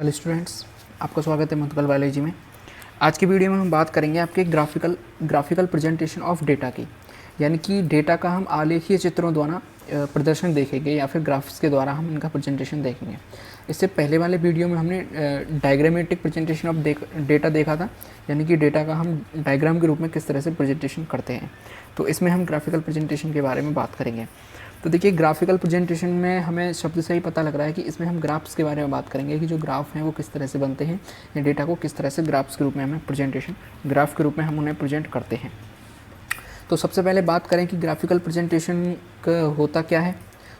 Hello students, आपका स्वागत है मुंतकल बायोलॉजी में। आज की वीडियो में हम बात करेंगे आपके ग्राफिकल प्रेजेंटेशन ऑफ डेटा की, यानी कि डेटा का हम आलेखीय चित्रों द्वारा प्रदर्शन देखेंगे या फिर ग्राफ्स के द्वारा हम इनका प्रेजेंटेशन देखेंगे। इससे पहले वाले वीडियो में हमने डायग्रामेटिक प्रेजेंटेशन ऑफ डेटा देखा था, यानी कि डेटा का हम डायग्राम के रूप में किस तरह से प्रेजेंटेशन करते हैं। तो इसमें हम ग्राफिकल प्रेजेंटेशन के बारे में बात करेंगे। तो देखिए, ग्राफिकल प्रेजेंटेशन में हमें शब्द से ही पता लग रहा है कि इसमें हम ग्राफ्स के बारे में बात करेंगे कि जो ग्राफ हैं वो किस तरह से बनते हैं या डेटा को किस तरह से ग्राफ्स के रूप में हमें ग्राफ के रूप में हम उन्हें प्रेजेंट करते हैं। तो सबसे पहले बात करें कि ग्राफिकल प्रेजेंटेशन का होता क्या है।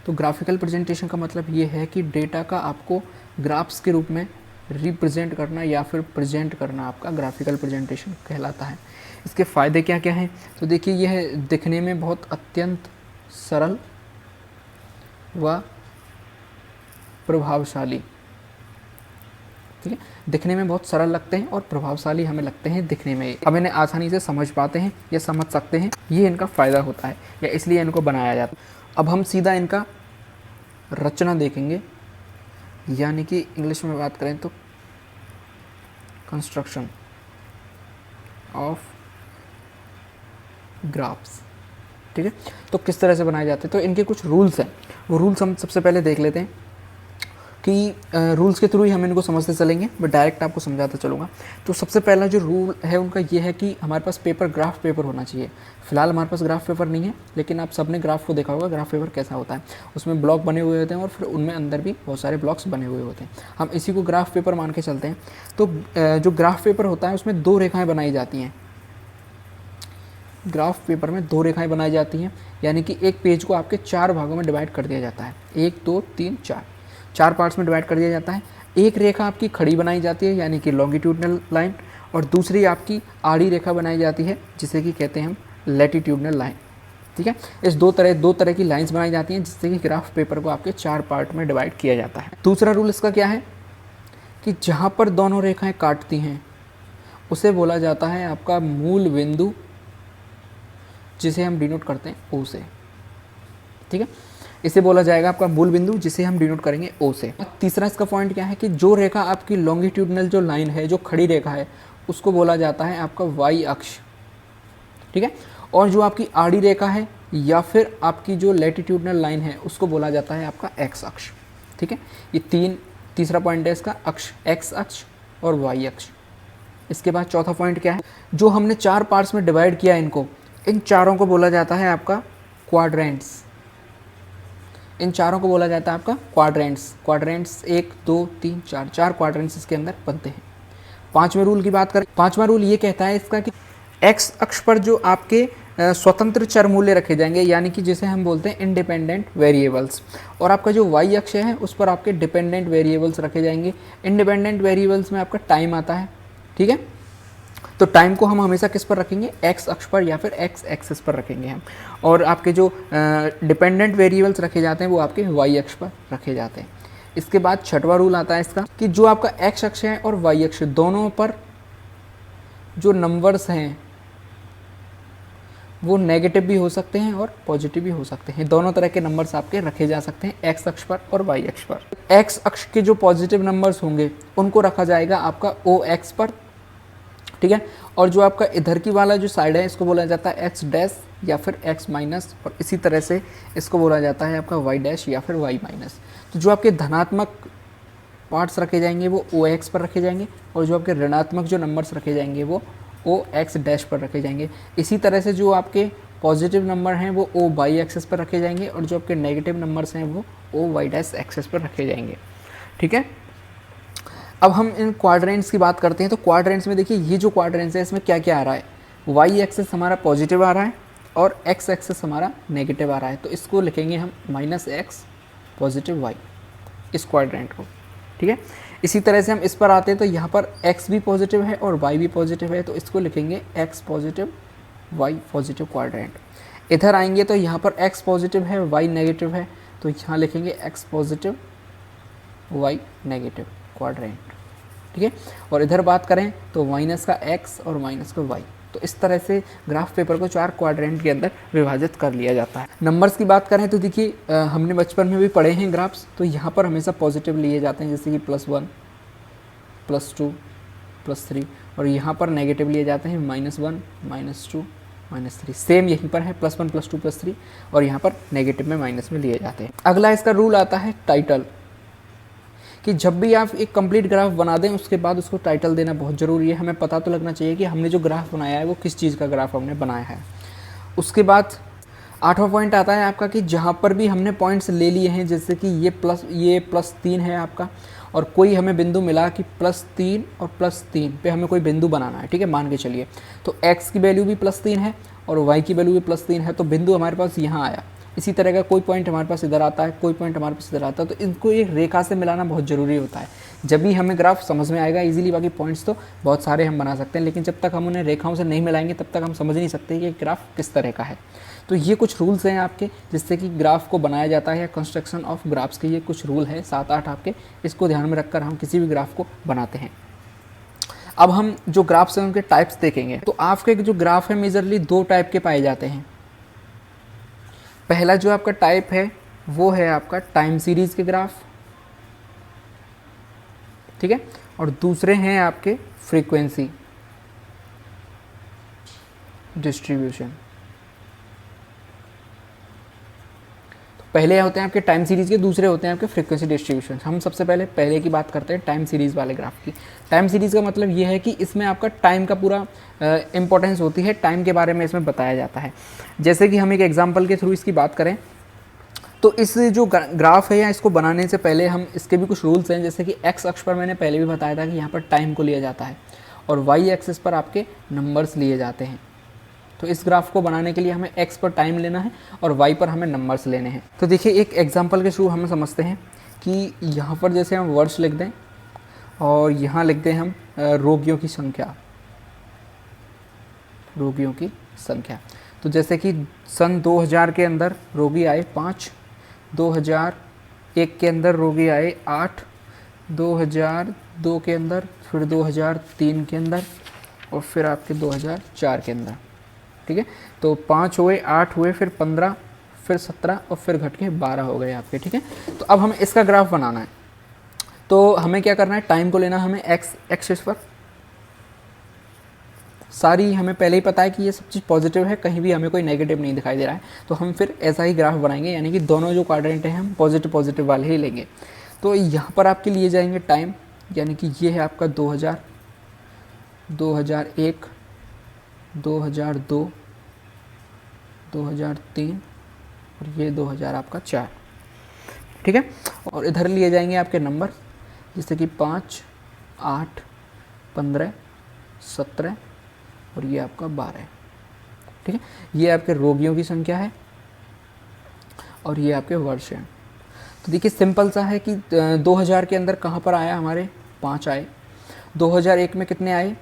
तो ग्राफिकल प्रेजेंटेशन का मतलब ये है कि डेटा का आपको ग्राफ्स के रूप में रिप्रेजेंट करना या फिर प्रेजेंट करना आपका ग्राफिकल प्रेजेंटेशन कहलाता है। इसके फ़ायदे क्या क्या हैं? तो देखिए, यह दिखने में बहुत अत्यंत सरल व प्रभावशाली, ठीक है, दिखने में बहुत सरल लगते हैं और प्रभावशाली हमें लगते हैं दिखने में। हम इन्हें आसानी से समझ पाते हैं या समझ सकते हैं, ये इनका फ़ायदा होता है या इसलिए इनको बनाया जाता है। अब हम सीधा इनका रचना देखेंगे, यानी कि इंग्लिश में बात करें तो कंस्ट्रक्शन ऑफ ग्राफ्स, ठीक है। तो किस तरह से बनाए जाते हैं, तो इनके कुछ रूल्स हैं। वो रूल्स हम सबसे पहले देख लेते हैं कि रूल्स के थ्रू ही हम इनको समझते चलेंगे, बट डायरेक्ट आपको समझाता चलूँगा। तो सबसे पहला जो रूल है उनका ये है कि हमारे पास ग्राफ पेपर होना चाहिए। फिलहाल हमारे पास ग्राफ पेपर नहीं है, लेकिन आप सबने ग्राफ को देखा होगा ग्राफ पेपर कैसा होता है। उसमें ब्लॉक बने हुए होते हैं और फिर उनमें अंदर भी बहुत सारे ब्लॉक्स बने हुए होते हैं। हम इसी को ग्राफ पेपर मान के चलते हैं। तो जो ग्राफ पेपर होता है उसमें दो रेखाएँ बनाई जाती हैं। ग्राफ पेपर में दो रेखाएं बनाई जाती हैं, यानी कि एक पेज को आपके चार भागों में डिवाइड कर दिया जाता है। 1 2 3 4 चार पार्ट्स में डिवाइड कर दिया जाता है। एक रेखा आपकी खड़ी बनाई जाती है, यानी कि लॉन्गिट्यूडनल लाइन, और दूसरी आपकी आड़ी रेखा बनाई जाती है, जिसे कि कहते हैं हम लैटिट्यूडनल लाइन, ठीक है। इस दो तरह की लाइंस बनाई जाती हैं, जिससे कि ग्राफ पेपर को आपके चार पार्ट में डिवाइड किया जाता है। दूसरा रूल इसका क्या है कि जहाँ पर दोनों रेखाएँ काटती हैं उसे बोला जाता है आपका मूल बिंदु, जिसे हम डिनोट करते हैं ओ से, ठीक है। इसे बोला जाएगा आपका मूल बिंदु, जिसे हम डिनोट करेंगे ओ से। तीसरा इसका पॉइंट क्या है कि जो रेखा आपकी लॉन्गिट्यूडनल जो लाइन है, जो खड़ी रेखा है, उसको बोला जाता है आपका वाई अक्ष, ठीक है। और जो आपकी आड़ी रेखा है या फिर आपकी जो लैटिट्यूडनल लाइन है, उसको बोला जाता है आपका एक्स अक्ष, ठीक है। ये तीसरा पॉइंट है इसका, अक्ष, एक्स अक्ष और वाई अक्ष। इसके बाद चौथा पॉइंट क्या है, जो हमने चार पार्ट्स में डिवाइड किया इनको, इन चारों को बोला जाता है आपका क्वाड्रेंट्स। इन चारों को बोला जाता है आपका क्वाड्रेंट्स 1 2 3 4 चार क्वाड्रेंट्स इसके अंदर बनते हैं। पांचवें रूल की बात करें, पांचवा रूल ये कहता है इसका कि एक्स अक्ष पर जो आपके स्वतंत्र चर मूल्य रखे जाएंगे, यानी कि जिसे हम बोलते हैं इंडिपेंडेंट वेरिएबल्स, और आपका जो वाई अक्ष है उस पर आपके डिपेंडेंट वेरिएबल्स रखे जाएंगे। इंडिपेंडेंट वेरिएबल्स में आपका टाइम आता है, ठीक है। तो टाइम को हम हमेशा किस पर रखेंगे, एक्स अक्ष पर या फिर एक्स एक्सिस पर रखेंगे हम, और आपके जो डिपेंडेंट वेरिएबल्स रखे जाते हैं वो आपके वाई अक्ष पर रखे जाते हैं। इसके बाद छठवां रूल आता है इसका कि जो आपका एक्स अक्ष है और वाई अक्ष दोनों पर जो नंबर्स हैं वो नेगेटिव भी हो सकते हैं और पॉजिटिव भी हो सकते हैं। दोनों तरह के नंबर्स आपके रखे जा सकते हैं एक्स अक्ष पर और वाई अक्ष पर। एक्स अक्ष के जो पॉजिटिव नंबर्स होंगे उनको रखा जाएगा आपका ओ एक्स पर, ठीक है। और जो आपका इधर की वाला जो साइड है इसको बोला जाता है एक्स डैश या फिर एक्स माइनस, और इसी तरह से इसको बोला जाता है आपका वाई डैश या फिर वाई माइनस। तो जो आपके धनात्मक पार्ट्स रखे जाएंगे वो ओ एक्स पर रखे जाएंगे, और जो आपके ऋणात्मक जो नंबर्स रखे जाएंगे वो ओ एक्स डैश पर रखे जाएंगे। इसी तरह से जो आपके पॉजिटिव नंबर हैं वो ओ वाई एक्सेस पर रखे जाएंगे, और जो आपके नेगेटिव नंबर्स हैं वो ओ वाई डैश एक्सेस पर रखे जाएंगे, ठीक है। अब हम इन क्वाड्रेंट्स की बात करते हैं। तो क्वाड्रेंट्स में देखिए, ये जो क्वाड्रेंट्स है इसमें क्या क्या आ रहा है, वाई एक्सेस हमारा पॉजिटिव आ रहा है और एक्स एक्सेस हमारा नेगेटिव आ रहा है। तो इसको लिखेंगे हम -x पॉजिटिव y, इस क्वाड्रेंट को, ठीक है। इसी तरह से हम इस पर आते हैं, तो यहाँ पर x भी पॉजिटिव है और y भी पॉजिटिव है, तो इसको लिखेंगे x positive y positive quadrant. इधर आएंगे तो यहाँ पर x पॉजिटिव है y नेगेटिव है, तो यहाँ लिखेंगे x positive y negative quadrant, ठीक है। और इधर बात करें तो माइनस का x और माइनस का y। तो इस तरह से ग्राफ पेपर को चार क्वाड्रेंट के अंदर विभाजित कर लिया जाता है। नंबर्स की बात करें तो देखिए, हमने बचपन में भी पढ़े हैं ग्राफ्स, तो यहाँ पर हमेशा पॉजिटिव लिए जाते हैं, जैसे कि +1 +2 +3, और यहाँ पर नेगेटिव लिए जाते हैं -1 -2 -3। सेम यहीं पर है +1 +2 +3, और यहाँ पर नेगेटिव में माइनस में लिए जाते हैं। अगला इसका रूल आता है टाइटल, कि जब भी आप एक कंप्लीट ग्राफ बना दें उसके बाद उसको टाइटल देना बहुत ज़रूरी है। हमें पता तो लगना चाहिए कि हमने जो ग्राफ बनाया है वो किस चीज़ का ग्राफ हमने बनाया है। उसके बाद 8वां पॉइंट आता है आपका कि जहाँ पर भी हमने पॉइंट्स ले लिए हैं, जैसे कि ये +3 है आपका, और कोई हमें बिंदु मिला कि +3 और +3 पे हमें कोई बिंदु बनाना है, ठीक है, मान के चलिए। तो x की वैल्यू भी +3 है और y की वैल्यू भी +3 है, तो बिंदु हमारे पास यहाँ आया। इसी तरह का कोई पॉइंट हमारे पास इधर आता है, कोई पॉइंट हमारे पास इधर आता है, तो इनको एक रेखा से मिलाना बहुत ज़रूरी होता है। जब भी हमें ग्राफ समझ में आएगा इजीली। बाकी पॉइंट्स तो बहुत सारे हम बना सकते हैं, लेकिन जब तक हम उन्हें रेखाओं से नहीं मिलाएंगे तब तक हम समझ नहीं सकते कि ग्राफ किस तरह का है। तो ये कुछ रूल्स हैं आपके, जिससे कि ग्राफ को बनाया जाता है, या कंस्ट्रक्शन ऑफ ग्राफ्स के ये कुछ रूल है 7-8 आपके। इसको ध्यान में रखकर हम किसी भी ग्राफ को बनाते हैं। अब हम जो ग्राफ्स हैं उनके टाइप्स देखेंगे। तो आपके जो ग्राफ है मेजरली 2 टाइप के पाए जाते हैं। पहला जो आपका टाइप है वो है आपका टाइम सीरीज के ग्राफ, ठीक है, और दूसरे हैं आपके फ्रीक्वेंसी डिस्ट्रीब्यूशन। पहले होते हैं आपके टाइम सीरीज़ के, दूसरे होते हैं आपके फ्रीक्वेंसी डिस्ट्रीब्यूशन। हम सबसे पहले की बात करते हैं टाइम सीरीज़ वाले ग्राफ की। टाइम सीरीज़ का मतलब ये है कि इसमें आपका टाइम का पूरा इंपॉर्टेंस होती है, टाइम के बारे में इसमें बताया जाता है। जैसे कि हम एक एग्जांपल के थ्रू इसकी बात करें तो इस जो ग्राफ है या इसको बनाने से पहले हम इसके भी कुछ रूल्स हैं। जैसे कि एक्स अक्ष पर मैंने पहले भी बताया था कि यहाँ पर टाइम को लिया जाता है, और वाई एक्सिस पर आपके नंबर्स लिए जाते हैं। तो इस ग्राफ को बनाने के लिए हमें x पर टाइम लेना है और y पर हमें नंबर्स लेने हैं। तो देखिए एक एग्जांपल के थ्रू हम समझते हैं कि यहाँ पर जैसे हम वर्ष लिख दें और यहाँ लिख दें हम रोगियों की संख्या। तो जैसे कि सन 2000 के अंदर रोगी आए 5, 2001 के अंदर रोगी आए 8, 2002 के अंदर, फिर 2003 के अंदर, और फिर आपके 2004 के अंदर, ठीक है। तो 5 हुए, 8 हुए, फिर 15, फिर 17 और फिर घट के 12 हो गए आपके, ठीक है। तो अब हमें इसका ग्राफ बनाना है। तो हमें क्या करना है, टाइम को लेना हमें एक्स एक्सिस पर। सारी हमें पहले ही पता है कि ये सब चीज़ पॉजिटिव है, कहीं भी हमें कोई नेगेटिव नहीं दिखाई दे रहा है। तो हम फिर ऐसा ही ग्राफ बनाएंगे, यानी कि दोनों जो क्वाड्रेंट हैं हम पॉजिटिव वाले ही लेंगे। तो यहाँ पर आपके लिए जाएंगे टाइम, यानी कि ये है आपका 2000, 2001, 2002, 2003 और ये 2000 आपका 4, ठीक है। और इधर लिए जाएंगे आपके नंबर, जैसे कि 5, 8, 15, 17 और ये आपका 12, ठीक है। ये आपके रोगियों की संख्या है और ये आपके वर्ष हैं। तो देखिए सिंपल सा है कि 2000 के अंदर कहाँ पर आया, हमारे 5 आए। 2001 में कितने आए,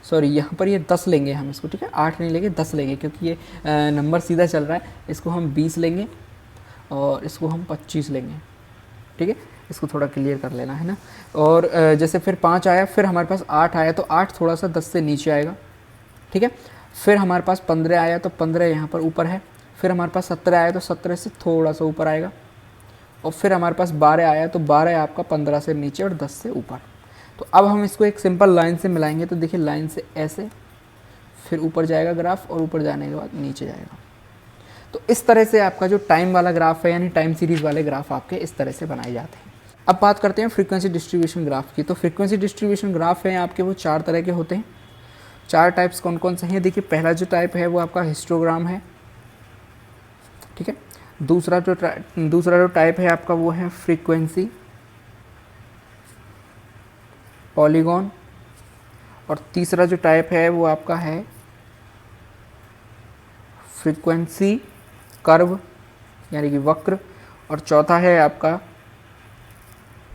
सॉरी यहाँ पर ये 10 लेंगे हम इसको, ठीक है, 8 नहीं लेंगे, 10 लेंगे, क्योंकि ये नंबर सीधा चल रहा है। इसको हम 20 लेंगे और इसको हम 25 लेंगे, ठीक है। इसको थोड़ा क्लियर कर लेना है ना। और जैसे फिर 5 आया, फिर हमारे पास 8 आया, तो 8 थोड़ा सा 10 से नीचे आएगा, ठीक है। फिर हमारे पास 15 आया, तो 15 यहाँ पर ऊपर है। फिर हमारे पास 17 आया, तो 17 से थोड़ा सा ऊपर आएगा। और फिर हमारे पास 12 आया, तो 12 आपका 15 से नीचे और 10 से ऊपर। तो अब हम इसको एक सिंपल लाइन से मिलाएंगे। तो देखिए लाइन से ऐसे, फिर ऊपर जाएगा ग्राफ और ऊपर जाने के बाद नीचे जाएगा। तो इस तरह से आपका जो टाइम वाला ग्राफ है, यानी टाइम सीरीज़ वाले ग्राफ आपके इस तरह से बनाए जाते हैं। अब बात करते हैं फ्रीक्वेंसी डिस्ट्रीब्यूशन ग्राफ की। तो फ्रीक्वेंसी डिस्ट्रीब्यूशन ग्राफ है आपके, वो 4 तरह के होते हैं। 4 टाइप्स कौन कौन से हैं, देखिए पहला जो टाइप है वो आपका हिस्टोग्राम है, ठीक है। दूसरा जो टाइप है आपका वो है फ्रीक्वेंसी पॉलीगॉन, और तीसरा जो टाइप है वो आपका है फ्रीक्वेंसी कर्व, यानी कि वक्र, और चौथा है आपका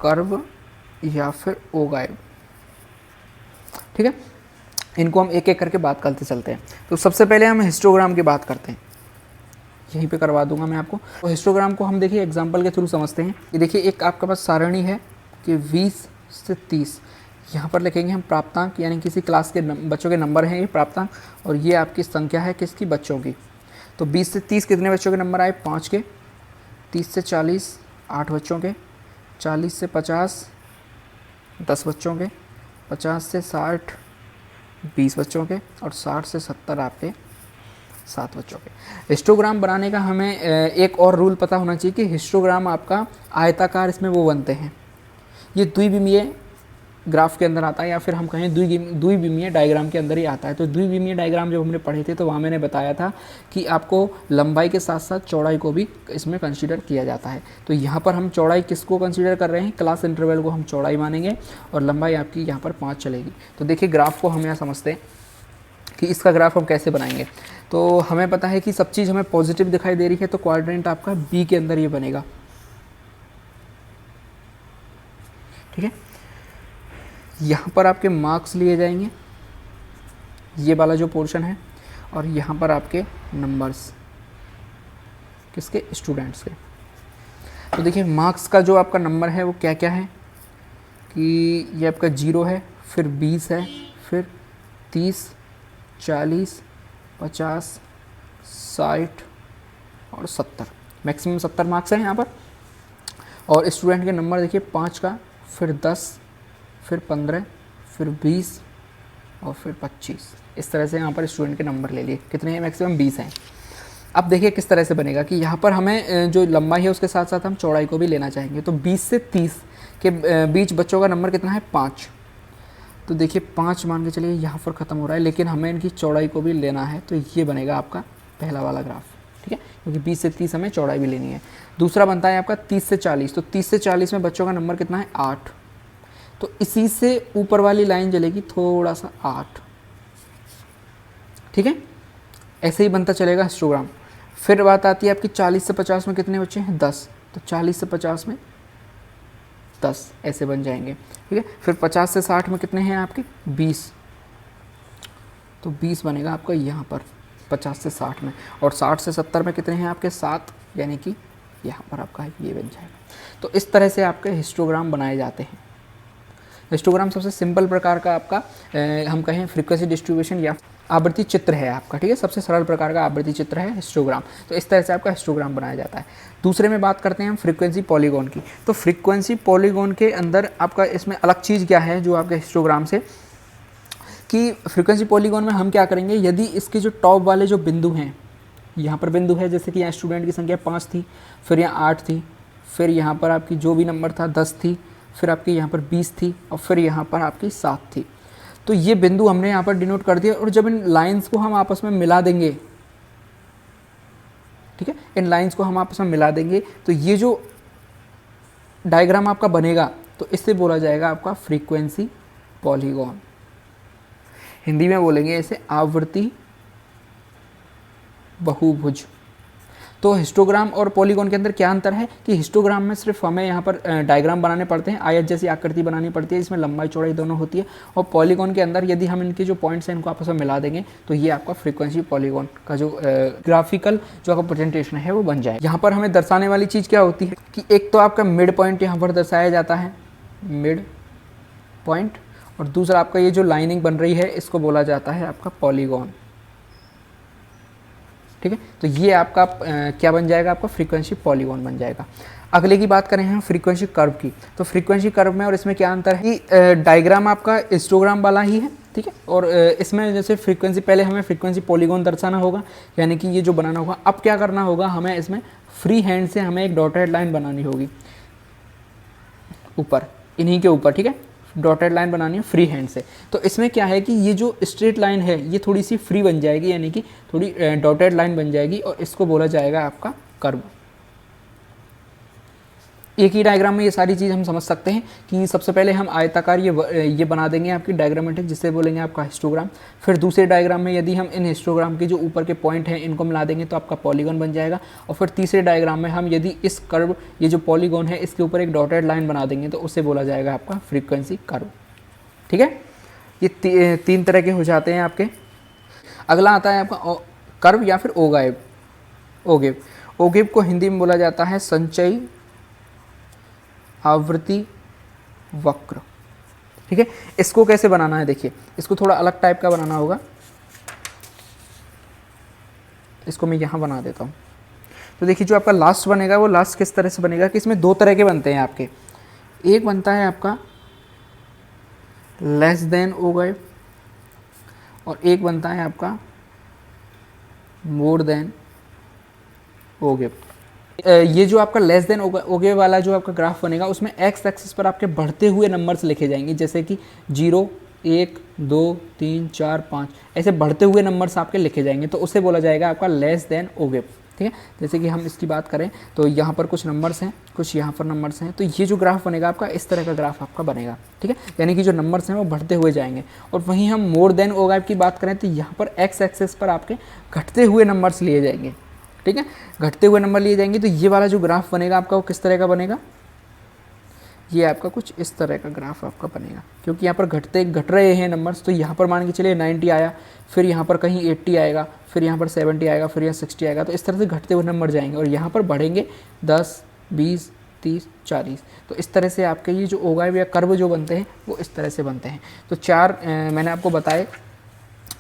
कर्व या फिर ओगाइव, ठीक है। इनको हम एक एक करके बात करते चलते हैं। तो सबसे पहले हम हिस्टोग्राम की बात करते हैं, यहीं पे करवा दूंगा मैं आपको। तो हिस्टोग्राम को हम देखिए एग्जांपल के थ्रू समझते हैं। ये देखिए एक आपके पास सारणी है कि 20 से 30, यहाँ पर लिखेंगे हम प्राप्तांक, यानी किसी क्लास के बच्चों के नंबर हैं ये प्राप्तांक, और ये आपकी संख्या है किसकी, बच्चों की। तो 20 से 30 कितने बच्चों के नंबर आए, 5 के। 30 से 40 8 बच्चों के। 40 से 50 10 बच्चों के, 50 से 60 20 बच्चों के, और 60 से 70 आपके 7 बच्चों के। हिस्टोग्राम बनाने का हमें एक और रूल पता होना चाहिए कि हिस्टोग्राम आपका आयताकार इसमें वो बनते हैं, ये द्विविमीय ग्राफ के अंदर आता है, या फिर हम कहें द्विविमीय डायग्राम के अंदर ही आता है। तो द्विविमीय डायग्राम जब हमने पढ़े थे तो वहाँ मैंने बताया था कि आपको लंबाई के साथ साथ चौड़ाई को भी इसमें कंसीडर किया जाता है। तो यहाँ पर हम चौड़ाई किसको कंसीडर कर रहे हैं, क्लास इंटरवल को हम चौड़ाई मानेंगे, और लंबाई आपकी यहाँ पर 5 चलेगी। तो देखिए ग्राफ को हम यहाँ समझते हैं कि इसका ग्राफ हम कैसे बनाएंगे। तो हमें पता है कि सब चीज़ हमें पॉजिटिव दिखाई दे रही है, तो क्वाड्रेंट आपका बी के अंदर ये बनेगा, ठीक है। यहाँ पर आपके मार्क्स लिए जाएंगे, ये वाला जो पोर्शन है, और यहाँ पर आपके नंबर्स किसके, स्टूडेंट्स के। तो देखिए मार्क्स का जो आपका नंबर है वो क्या क्या है कि ये आपका 0 है, फिर 20 है, फिर 30, 40, 50, 60 और 70, मैक्सिमम 70 मार्क्स हैं यहाँ पर। और स्टूडेंट के नंबर देखिए 5 का, फिर 10, फिर 15, फिर 20 और फिर 25। इस तरह से यहाँ पर स्टूडेंट के नंबर ले लिए, कितने हैं, मैक्सिमम 20 हैं। अब देखिए किस तरह से बनेगा कि यहाँ पर हमें जो लंबाई है उसके साथ साथ हम चौड़ाई को भी लेना चाहेंगे। तो 20 से 30 के बीच बच्चों का नंबर कितना है, 5। तो देखिए 5 मान के चलिए यहाँ पर ख़त्म हो रहा है, लेकिन हमें इनकी चौड़ाई को भी लेना है। तो ये बनेगा आपका पहला वाला ग्राफ, ठीक है, क्योंकि 20 से 30 हमें चौड़ाई भी लेनी है। दूसरा बनता है आपका 30 से 40। तो 30 से 40 में बच्चों का नंबर कितना है, 8। तो इसी से ऊपर वाली लाइन चलेगी थोड़ा सा 8, ठीक है। ऐसे ही बनता चलेगा हिस्टोग्राम। फिर बात आती है आपकी 40 से 50 में कितने बच्चे हैं, 10। तो 40 से 50 में 10 ऐसे बन जाएंगे, ठीक है। फिर 50 से 60 में कितने हैं आपके, 20। तो 20 बनेगा आपका यहाँ पर 50 से 60 में। और 60 से 70 में कितने हैं आपके, 7, यानी कि यहाँ पर आपका ये बन जाएगा। तो इस तरह से आपके हिस्टोग्राम बनाए जाते हैं। हिस्टोग्राम सबसे सिंपल प्रकार का आपका हम कहें फ्रीक्वेंसी डिस्ट्रीब्यूशन या आवृत्ति चित्र है आपका, ठीक है। सबसे सरल प्रकार का आवृत्ति चित्र है हिस्टोग्राम। तो इस तरह से आपका हिस्टोग्राम बनाया जाता है। दूसरे में बात करते हैं हम फ्रीक्वेंसी पॉलीगॉन की। तो फ्रीक्वेंसी पॉलीगॉन के अंदर आपका इसमें अलग चीज़ क्या है जो आपके हिस्टोग्राम से, कि फ्रीक्वेंसी पॉलीगॉन में हम क्या करेंगे, यदि इसके जो टॉप वाले जो बिंदु हैं, यहाँ पर बिंदु है, जैसे कि यहाँ स्टूडेंट की संख्या 5 थी, फिर यहाँ 8 थी, फिर यहाँ पर आपकी जो भी नंबर था 10 थी, फिर आपकी यहाँ पर 20 थी, और फिर यहाँ पर आपकी 7 थी। तो ये बिंदु हमने यहाँ पर डिनोट कर दिया। और जब इन लाइंस को हम आपस में मिला देंगे, ठीक है, इन लाइंस को हम आपस में मिला देंगे, तो ये जो डायग्राम आपका बनेगा, तो इससे बोला जाएगा आपका फ्रीक्वेंसी पॉलीगॉन। हिंदी में बोलेंगे इसे आवृत्ति बहुभुज। तो हिस्टोग्राम और पॉलीगॉन के अंदर क्या अंतर है कि हिस्टोग्राम में सिर्फ हमें यहाँ पर डायग्राम बनाने पड़ते हैं, आयत जैसी आकृति बनानी पड़ती है, इसमें लंबाई चौड़ाई दोनों होती है। और पॉलीगॉन के अंदर यदि हम इनके जो पॉइंट्स हैं इनको आपस में मिला देंगे, तो ये आपका फ्रीक्वेंसी पॉलीगॉन का जो ग्राफिकल जो आपका प्रेजेंटेशन है वो बन जाए। यहाँ पर हमें दर्शाने वाली चीज़ क्या होती है कि एक तो आपका मिड पॉइंट यहाँ पर दर्शाया जाता है, मिड पॉइंट, और दूसरा आपका ये जो लाइनिंग बन रही है इसको बोला जाता है आपका पॉलीगॉन, ठीक है। तो ये आपका क्या बन जाएगा, आपका फ्रीक्वेंसी पॉलीगॉन बन जाएगा। अगले की बात करें हम फ्रीक्वेंसी कर्व की। तो फ्रीक्वेंसी कर्व में और इसमें क्या अंतर है कि डायग्राम आपका हिस्टोग्राम वाला ही है, ठीक है। और इसमें जैसे फ्रीक्वेंसी, पहले हमें फ्रीक्वेंसी पॉलीगॉन दर्शाना होगा, यानी कि ये जो बनाना होगा। अब क्या करना होगा, हमें इसमें फ्री हैंड से हमें एक डॉटेड लाइन बनानी होगी ऊपर, इन्हीं के ऊपर, ठीक है, डॉटेड लाइन बनानी है फ्री हैंड से। तो इसमें क्या है कि ये जो स्ट्रेट लाइन है ये थोड़ी सी फ्री बन जाएगी, यानी कि थोड़ी डॉटेड लाइन बन जाएगी, और इसको बोला जाएगा आपका कर्व। एक ही डायग्राम में ये सारी चीज़ हम समझ सकते हैं कि सबसे पहले हम आयताकार ये बना देंगे आपकी डायग्रामेटिक, जिससे बोलेंगे आपका हिस्टोग्राम। फिर दूसरे डायग्राम में यदि हम इन हिस्टोग्राम के जो ऊपर के पॉइंट हैं इनको मिला देंगे तो आपका पॉलीगॉन बन जाएगा। और फिर तीसरे डायग्राम में हम यदि इस कर्व, ये जो पॉलीगॉन है इसके ऊपर एक डॉटेड लाइन बना देंगे तो उससे बोला जाएगा आपका फ्रीक्वेंसी कर्व, ठीक है। ये 3 तरह के हो जाते हैं आपके। अगला आता है आपका कर्व या फिर ओगेव। ओगेव को हिंदी में बोला जाता है संचयी आवृत्ति वक्र, ठीक है। इसको कैसे बनाना है, देखिए इसको थोड़ा अलग टाइप का बनाना होगा। इसको मैं यहाँ बना देता हूँ। तो देखिए जो आपका लास्ट बनेगा वो लास्ट किस तरह से बनेगा कि इसमें 2 तरह के बनते हैं आपके। एक बनता है आपका लेस देन ओ गए, और एक बनता है आपका मोर देन ओ गे। ये जो आपका लेस देन ओ गे वाला जो आपका ग्राफ बनेगा उसमें एक्स एक्सिस पर आपके बढ़ते हुए नंबर्स लिखे जाएंगे, जैसे कि 0, 1, 2, 3, 4, 5 ऐसे बढ़ते हुए नंबर्स आपके लिखे जाएंगे, तो उसे बोला जाएगा आपका लेस देन ओ गे। ठीक है, जैसे कि हम इसकी बात करें तो यहाँ पर कुछ नंबर्स हैं, कुछ यहाँ पर नंबर्स हैं, तो ये जो ग्राफ बनेगा आपका इस तरह का ग्राफ आपका बनेगा। ठीक है, यानी कि जो नंबर्स हैं वो बढ़ते हुए जाएंगे। और वहीं हम मोर देन ओ गैप की बात करें तो यहाँ पर एक्स एक्सेस पर आपके घटते हुए नंबर्स लिए जाएंगे। ठीक है, घटते हुए नंबर लिए जाएंगे, तो ये वाला जो ग्राफ बनेगा आपका वो किस तरह का बनेगा, ये आपका कुछ इस तरह का ग्राफ आपका बनेगा, क्योंकि यहाँ पर घट रहे हैं नंबर्स। तो यहाँ पर मान के चलिए 90 आया, फिर यहाँ पर कहीं 80 आएगा, फिर यहाँ पर 70 आएगा, फिर यहाँ 60 आएगा, तो इस तरह से घटते हुए नंबर जाएंगे और यहाँ पर बढ़ेंगे 10, 20, 30, 40। तो इस तरह से आपके ये जो ओगाइव या कर्व जो बनते हैं वो इस तरह से बनते हैं। तो चार मैंने आपको बताए,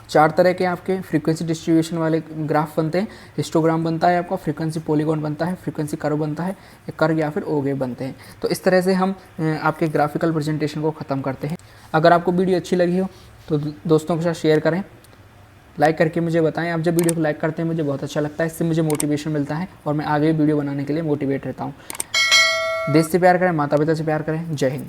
4 तरह के आपके फ्रीक्वेंसी डिस्ट्रीब्यूशन वाले ग्राफ बनते हैं। हिस्टोग्राम बनता है आपका, फ्रीक्वेंसी पॉलीगॉन बनता है, फ्रीक्वेंसी कर्व बनता है, कर्व या फिर ओगे बनते हैं। तो इस तरह से हम आपके ग्राफिकल प्रेजेंटेशन को ख़त्म करते हैं। अगर आपको वीडियो अच्छी लगी हो तो दोस्तों के साथ शेयर करें, लाइक करके मुझे बताएं। आप जब वीडियो को लाइक करते हैं मुझे बहुत अच्छा लगता है, इससे मुझे मोटिवेशन मिलता है और मैं आगे वीडियो बनाने के लिए मोटिवेट रहता हूँ। देश से प्यार करें, माता पिता से प्यार करें। जय हिंद।